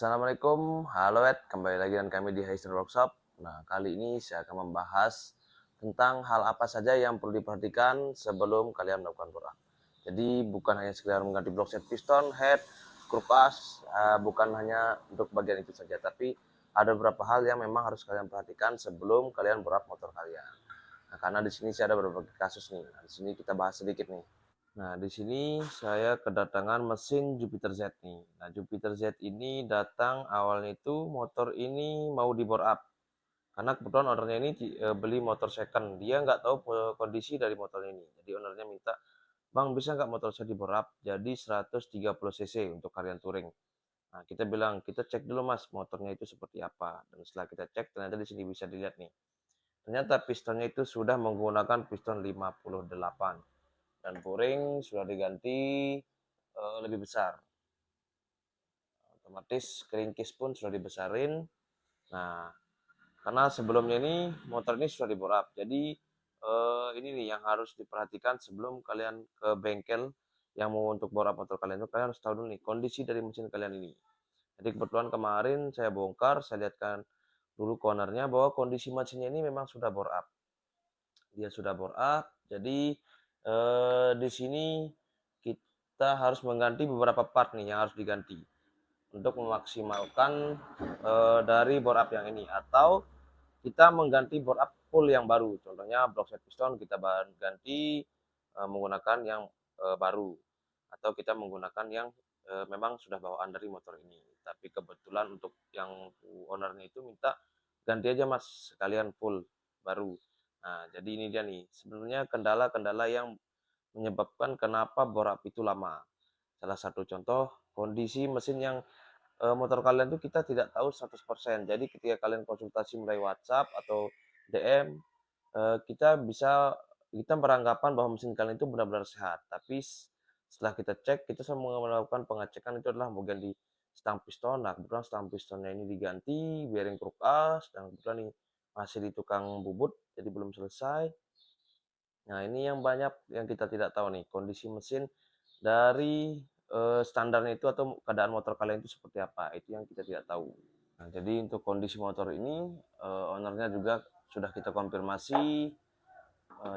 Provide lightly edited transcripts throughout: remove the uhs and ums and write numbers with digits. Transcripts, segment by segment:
Assalamualaikum, halo Ed, kembali lagi dengan kami di Hasten Workshop. Nah, kali ini saya akan membahas tentang hal apa saja yang perlu diperhatikan sebelum kalian melakukan bore up. Jadi bukan hanya sekedar mengganti blok set piston, head, screw pas, bukan hanya untuk bagian itu saja, tapi ada beberapa hal yang memang harus kalian perhatikan sebelum kalian bore up motor kalian. Nah, karena di sini saya ada beberapa kasus nih. Nah, di sini kita bahas sedikit nih. Nah, di sini saya kedatangan mesin Jupiter Z nih. Nah, Jupiter Z ini datang awalnya itu motor ini mau di bore up. Karena kebetulan ownernya ini beli motor second. Dia nggak tahu kondisi dari motor ini. Jadi ownernya minta, "Bang, bisa nggak motor saya di bore up?" Jadi 130 cc untuk harian touring. Nah, kita bilang, "Kita cek dulu Mas, motornya itu seperti apa." Dan setelah kita cek, ternyata di sini bisa dilihat nih. Ternyata pistonnya itu sudah menggunakan piston 58 dan boring sudah diganti lebih besar, otomatis crankcase pun sudah dibesarin. Nah, karena sebelumnya ini motor ini sudah diborap, jadi ini nih yang harus diperhatikan sebelum kalian ke bengkel yang mau untuk borap motor kalian itu. Kalian harus tahu dulu nih kondisi dari mesin kalian ini. Jadi kebetulan kemarin saya bongkar, saya lihatkan dulu cornernya bahwa kondisi mesinnya ini memang sudah bore up. Dia sudah bore up, jadi di sini kita harus mengganti beberapa part nih yang harus diganti untuk memaksimalkan dari bore up yang ini, atau kita mengganti bore up full yang baru. Contohnya block set piston kita ganti menggunakan yang baru, atau kita menggunakan yang memang sudah bawaan dari motor ini. Tapi kebetulan untuk yang ownernya itu minta ganti aja Mas sekalian full baru. Nah, jadi ini dia nih sebenarnya kendala-kendala yang menyebabkan kenapa bore up itu lama. Salah satu contoh kondisi mesin yang motor kalian tuh kita tidak tahu 100%. Jadi ketika kalian konsultasi melalui WhatsApp atau DM, kita beranggapan bahwa mesin kalian itu benar-benar sehat. Tapi setelah kita cek, kita semua melakukan pengecekan itu adalah bagian di stang piston. Nah, kebetulan stang pistonnya ini diganti, bearing kruk as, dan kebetulan ini masih di tukang bubut, jadi belum selesai. Nah, ini yang banyak yang kita tidak tahu nih, kondisi mesin dari standarnya itu atau keadaan motor kalian itu seperti apa, itu yang kita tidak tahu. Nah, jadi untuk kondisi motor ini ownernya juga sudah kita konfirmasi.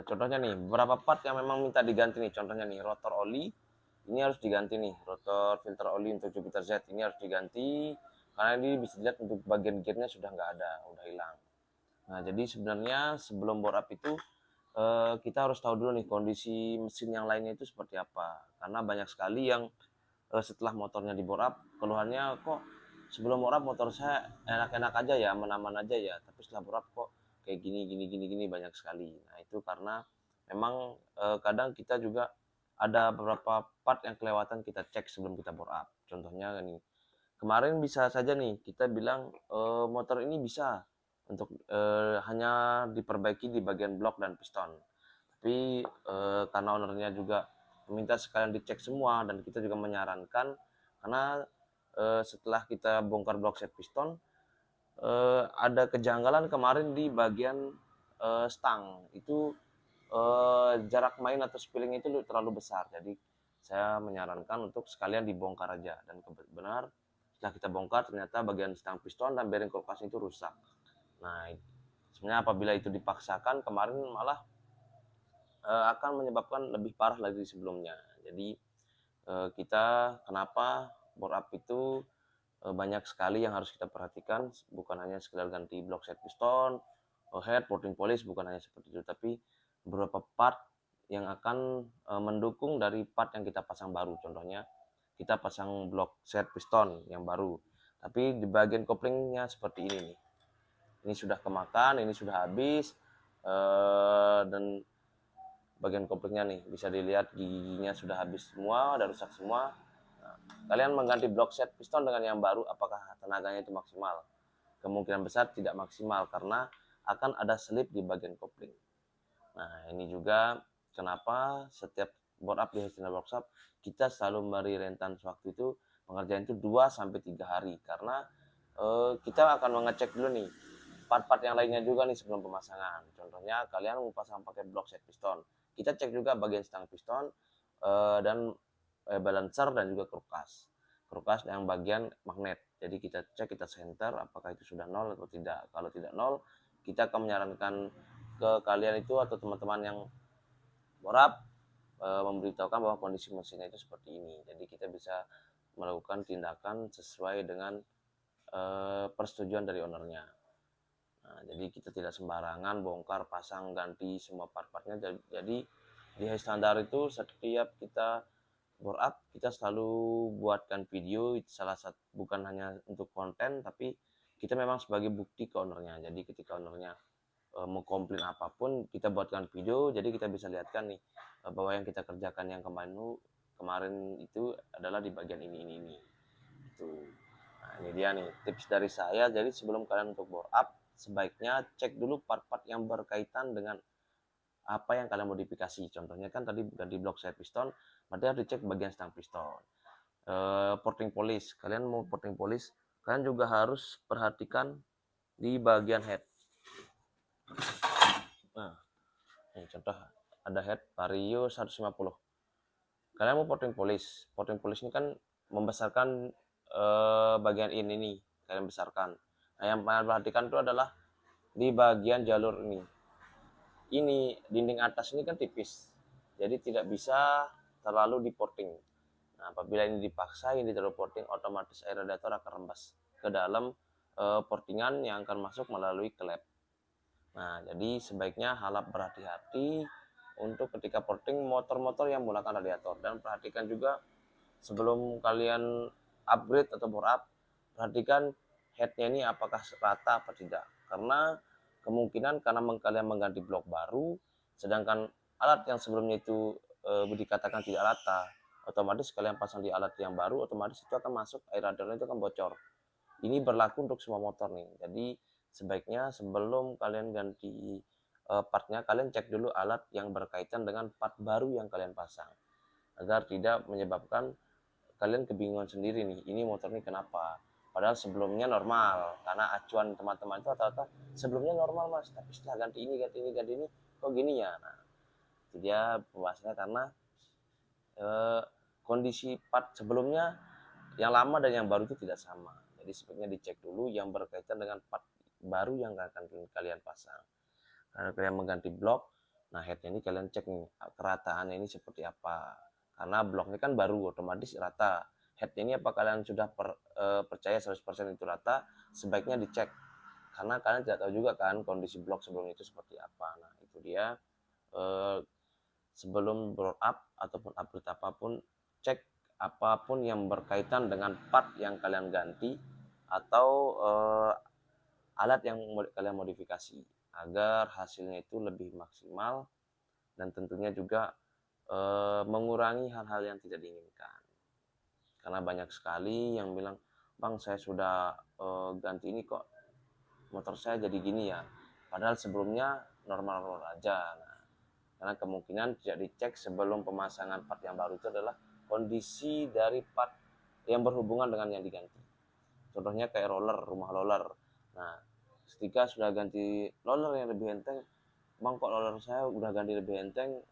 Contohnya nih, beberapa part yang memang minta diganti nih, contohnya nih rotor oli ini harus diganti nih, rotor filter oli untuk Jupiter Z ini harus diganti karena ini bisa dilihat untuk bagian gearnya sudah nggak ada, udah hilang. Nah, jadi sebenarnya sebelum bore up itu kita harus tahu dulu nih kondisi mesin yang lainnya itu seperti apa, karena banyak sekali yang setelah motornya di bore up keluhannya, "Kok sebelum bore up motor saya enak-enak aja ya, aman-aman aja ya, tapi setelah bore up kok kayak gini gini gini gini," banyak sekali. Nah, itu karena memang kadang kita juga ada beberapa part yang kelewatan kita cek sebelum kita bore up. Contohnya nih, kemarin bisa saja nih kita bilang motor ini bisa untuk hanya diperbaiki di bagian blok dan piston. Tapi karena ownernya juga meminta sekalian dicek semua, dan kita juga menyarankan karena setelah kita bongkar blok set piston ada kejanggalan kemarin di bagian stang itu, jarak main atau spilling itu terlalu besar. Jadi saya menyarankan untuk sekalian dibongkar aja, dan benar setelah kita bongkar ternyata bagian stang piston dan bearing kulkas itu rusak. Nah, sebenarnya apabila itu dipaksakan kemarin malah akan menyebabkan lebih parah lagi sebelumnya. Jadi kita kenapa bore up itu banyak sekali yang harus kita perhatikan, bukan hanya sekedar ganti blok set piston, head, porting polish, bukan hanya seperti itu, tapi beberapa part yang akan mendukung dari part yang kita pasang baru. Contohnya kita pasang blok set piston yang baru, tapi di bagian koplingnya seperti ini nih. Ini sudah kemakan, ini sudah habis, dan bagian koplingnya nih bisa dilihat giginya sudah habis semua, udah rusak semua. Nah, kalian mengganti blok set piston dengan yang baru, apakah tenaganya itu maksimal? Kemungkinan besar tidak maksimal karena akan ada selip di bagian kopling. Nah, ini juga kenapa setiap bore up di Hasten Workshop kita selalu memberi rentan waktu itu pengerjaan itu 2 sampai 3 hari, karena kita akan mengecek dulu nih part-part yang lainnya juga nih sebelum pemasangan. Contohnya kalian mau pasang pakai blok set piston, kita cek juga bagian stang piston dan balancer dan juga krukas yang bagian magnet. Jadi kita cek, kita center apakah itu sudah nol atau tidak. Kalau tidak nol, kita akan menyarankan ke kalian itu atau teman-teman yang borap memberitahukan bahwa kondisi mesinnya itu seperti ini. Jadi kita bisa melakukan tindakan sesuai dengan persetujuan dari ownernya. Nah, jadi kita tidak sembarangan bongkar, pasang, ganti semua part-partnya. Jadi di high standar itu setiap kita bore up, kita selalu buatkan video. Itu salah satu, bukan hanya untuk konten, tapi kita memang sebagai bukti ke ownernya. Jadi ketika ownernya mau komplain apapun, kita buatkan video. Jadi kita bisa lihatkan nih bahwa yang kita kerjakan yang kemarin itu adalah di bagian ini. Itu. Nah, ini dia nih tips dari saya. Jadi sebelum kalian untuk bore up, sebaiknya cek dulu part-part yang berkaitan dengan apa yang kalian modifikasi. Contohnya kan tadi ganti blok saya piston, berarti harus dicek bagian stang piston. Porting polish, kalian mau porting polish, kalian juga harus perhatikan di bagian head. Nah, ini contoh ada head Vario 150. Kalian mau porting polish ini kan membesarkan bagian ini nih, kalian besarkan. Nah, yang kalian perhatikan itu adalah di bagian jalur ini dinding atas ini kan tipis, jadi tidak bisa terlalu diporting. Nah, apabila ini dipaksa, ini terlalu porting, otomatis air radiator akan rembas ke dalam portingan yang akan masuk melalui klep. Nah, jadi sebaiknya harap berhati-hati untuk ketika porting motor-motor yang menggunakan radiator. Dan perhatikan juga sebelum kalian upgrade atau bore up, perhatikan headnya ini apakah rata apa tidak. Karena kemungkinan karena kalian mengganti blok baru, sedangkan alat yang sebelumnya itu dikatakan tidak rata, otomatis kalian pasang di alat yang baru, otomatis itu akan masuk, air radiatornya itu akan bocor. Ini berlaku untuk semua motor nih. Jadi sebaiknya sebelum kalian ganti partnya, kalian cek dulu alat yang berkaitan dengan part baru yang kalian pasang, agar tidak menyebabkan kalian kebingungan sendiri nih, ini motor ini kenapa, padahal sebelumnya normal. Karena acuan teman-teman itu rata-rata sebelumnya normal mas, tapi setelah ganti ini kok gini ya. Nah, itu dia pembahasannya, karena kondisi part sebelumnya yang lama dan yang baru itu tidak sama. Jadi sebaiknya dicek dulu yang berkaitan dengan part baru yang akan kalian pasang. Karena kalian mengganti blok, nah headnya ini kalian cek nih kerataannya ini seperti apa. Karena bloknya kan baru, otomatis rata. Headnya ini apa kalian sudah percaya 100% itu rata, sebaiknya dicek. Karena kalian tidak tahu juga kan kondisi blok sebelumnya itu seperti apa. Nah itu dia, sebelum blow up ataupun upgrade apapun, cek apapun yang berkaitan dengan part yang kalian ganti atau alat yang kalian modifikasi, agar hasilnya itu lebih maksimal dan tentunya juga mengurangi hal-hal yang tidak diinginkan. Karena banyak sekali yang bilang, bang saya sudah ganti ini kok motor saya jadi gini ya, padahal sebelumnya normal-normal aja. Nah, karena kemungkinan tidak dicek sebelum pemasangan part yang baru itu adalah kondisi dari part yang berhubungan dengan yang diganti. Contohnya kayak rumah roller. Nah, ketika sudah ganti roller yang lebih enteng, bang kok roller saya udah ganti lebih enteng,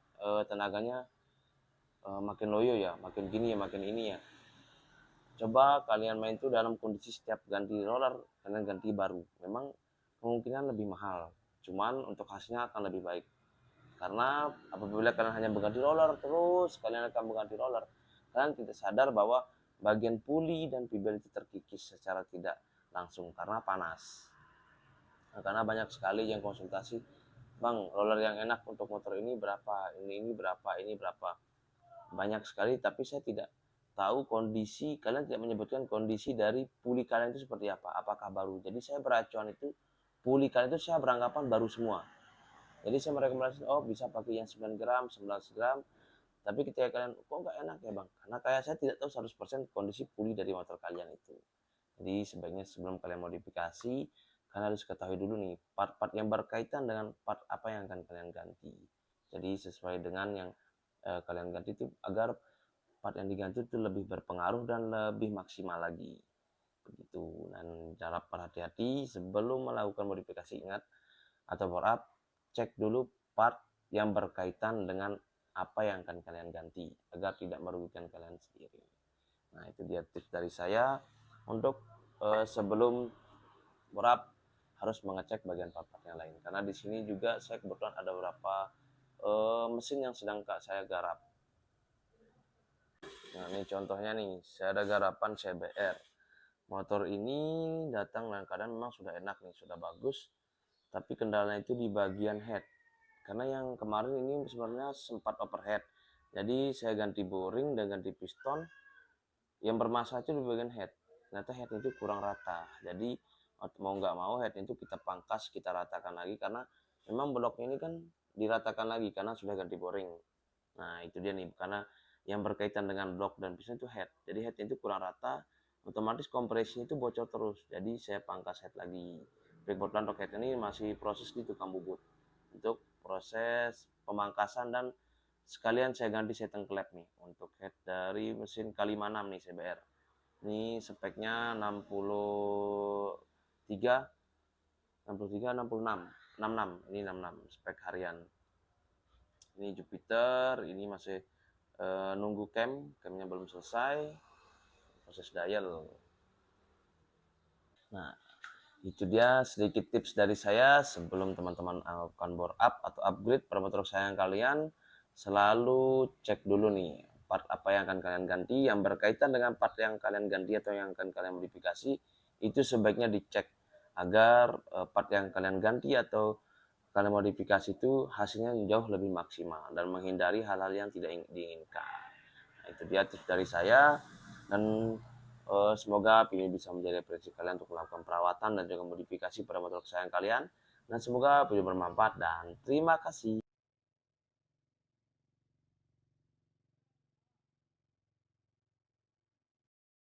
tenaganya makin loyo ya, makin gini ya, makin ini ya. Coba kalian main tuh dalam kondisi setiap ganti roller, kalian ganti baru. Memang kemungkinan lebih mahal, cuman untuk hasilnya akan lebih baik. Karena apabila kalian hanya mengganti roller terus, kalian akan mengganti roller, kalian tidak sadar bahwa bagian puli dan pibel itu terkikis secara tidak langsung karena panas. Nah, karena banyak sekali yang konsultasi, bang roller yang enak untuk motor ini berapa, ini berapa. Banyak sekali, tapi saya tidak tahu kondisi, kalian tidak menyebutkan kondisi dari puli kalian itu seperti apa, apakah baru. Jadi saya beracuan itu, puli kalian itu saya beranggapan baru semua. Jadi saya merekomendasikan, oh bisa pakai yang 9 gram, 11 gram. Tapi ketika kalian, kok nggak enak ya bang? Karena kayak saya tidak tahu 100% kondisi puli dari motor kalian itu. Jadi sebaiknya sebelum kalian modifikasi, kalian harus ketahui dulu nih, part-part yang berkaitan dengan part apa yang akan kalian ganti. Jadi sesuai dengan yang kalian ganti itu, agar part yang diganti itu lebih berpengaruh dan lebih maksimal lagi. Begitu. Dan cara berhati-hati sebelum melakukan modifikasi, ingat atau bore up, cek dulu part yang berkaitan dengan apa yang akan kalian ganti agar tidak merugikan kalian sendiri. Nah itu dia tips dari saya untuk sebelum bor-up harus mengecek bagian part-part yang lain, karena di sini juga saya kebetulan ada beberapa mesin yang sedang saya garap. Nah, ini contohnya nih, saya ada garapan CBR. Motor ini datang dalam keadaan memang sudah enak nih, sudah bagus, tapi kendalanya itu di bagian head. Karena yang kemarin ini sebenarnya sempat overhead. Jadi saya ganti boring dan ganti piston. Yang bermasalah itu di bagian head. Ternyata head itu kurang rata. Jadi mau nggak mau head itu kita pangkas, kita ratakan lagi, karena memang bloknya ini kan diratakan lagi karena sudah ganti boring. Nah itu dia nih, karena yang berkaitan dengan blok dan piston itu head. Jadi head itu kurang rata, otomatis kompresinya itu bocor terus. Jadi saya pangkas head lagi. Breakboard untuk head ini masih proses di tukang bubut untuk proses pemangkasan, dan sekalian saya ganti setting klep nih untuk head dari mesin K56 nih CBR. Ini speknya 63 63 66 66, ini 66 spek harian. Ini Jupiter, ini masih nunggu camnya belum selesai, proses dial. Nah, itu dia sedikit tips dari saya sebelum teman-teman melakukan bore up atau upgrade pada motor kesayangan kalian. Selalu cek dulu nih part apa yang akan kalian ganti, yang berkaitan dengan part yang kalian ganti atau yang akan kalian modifikasi, itu sebaiknya dicek agar part yang kalian ganti atau kalian modifikasi itu hasilnya jauh lebih maksimal dan menghindari hal-hal yang tidak diinginkan. Nah, itu dia tips dari saya, dan semoga ini bisa menjadi referensi kalian untuk melakukan perawatan dan juga modifikasi pada motor kesayangan kalian, dan semoga video bermanfaat, dan terima kasih.